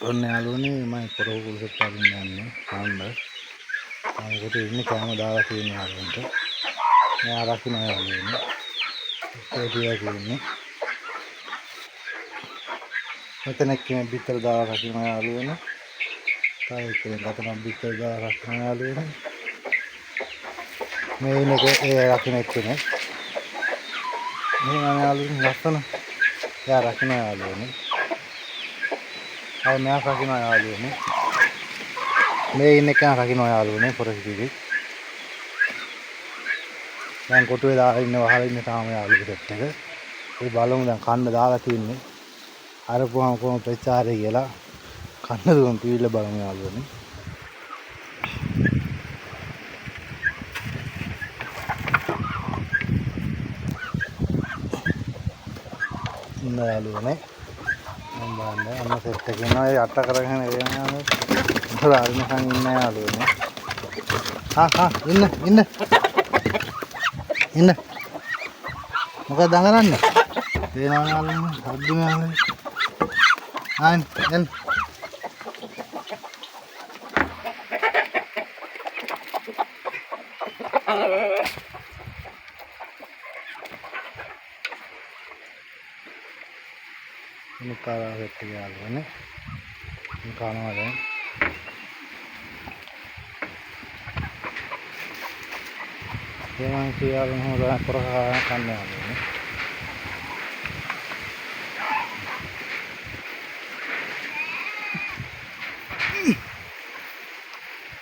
ඔන්න යාළුවනේ මම පොරව කුරුසෙත් අරින්න යන්නේ කන්න. මොකද ඉන්නේ කෑම දාලා තියෙන යාළුවන්ට. මෙයා රකින්න යාළුවනේ. ඒකේ කියන්නේ. මෙතන කෙනෙක් බිත්තර දාලා රකින්න යාළුවනේ. තව කෙනෙක් අතන බිත්තර දාලා රකින්න යාළුවනේ. මේ ඉන්නේ ඒ රකින්න කෙනෙක්. මේ මම යාළුවනේ ලස්සන. එයා රකින්න යාළුවනේ. අය මෙයා රකින්න යාළුවනේ. මේ ඉන්නේ කෙනා රකින්න යාළුවනේ පොරසිතිවි. දැන් කොටුවේ දාලා ඉන්න වහලා ඉන්න තාම යාළුවෝ සෙට් එක. ඒ බලමු දැන් කන්න දාලා තින්නේ. අරපුවාම කොහොම ප්‍රචාරය කියලා කන්න දුම් පීල බලමු යාළුවනේ. ඉන්න යාළුවනේ. මම බලන්න අන්න සෙට් එක ඉන්නවා ඒ අට කරගෙන එනවා. මොකද අරනකන් ඉන්න යාළුවනේ. ඉන්න මොකද දඟලන්නේ? දේනවා යාළුවනේ. හද්දු යාළුවනේ. එන්න. ini kalau ketiga ini kalau ada yang sial mengulang perhatian ini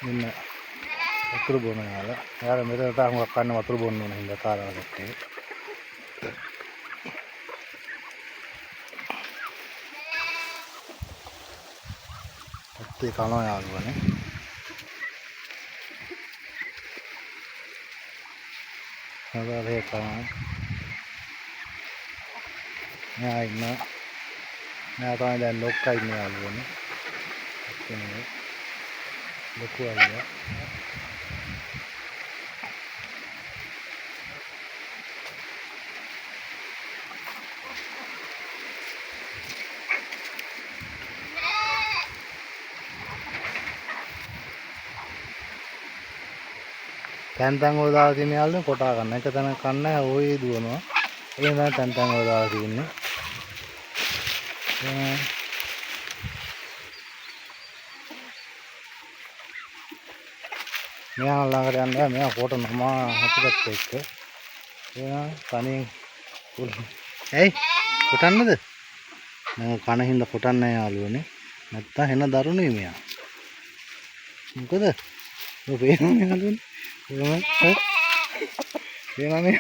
ini water bono ala ya mereka tak makan water bono hingga kalau ketiga itu kalau ya nih ada lepas ya ini atau ada lokal ini nih ini lokal ya තැන්තන් වල දාලා තියෙන යාළුවනේ කොටා ගන්න. එක තැන කන්න ඔය දුවනවා. ඒ තමයි තැන්තන් වල දාලා තියෙන්නේ. මෙයා ළඟට යන්න මෙයා කොට නම හපුගත්ත එක්ක. එයා තනියෙන් කුල. ඇයි? කොටන්නද? මම කන හින්දා කොටන්නේ යාළුවනේ. නැත්තම් හෙන දරුණුයි මෙයා. මොකද? ඔය පේනවනේ යාළුවනේ. Gimana nih?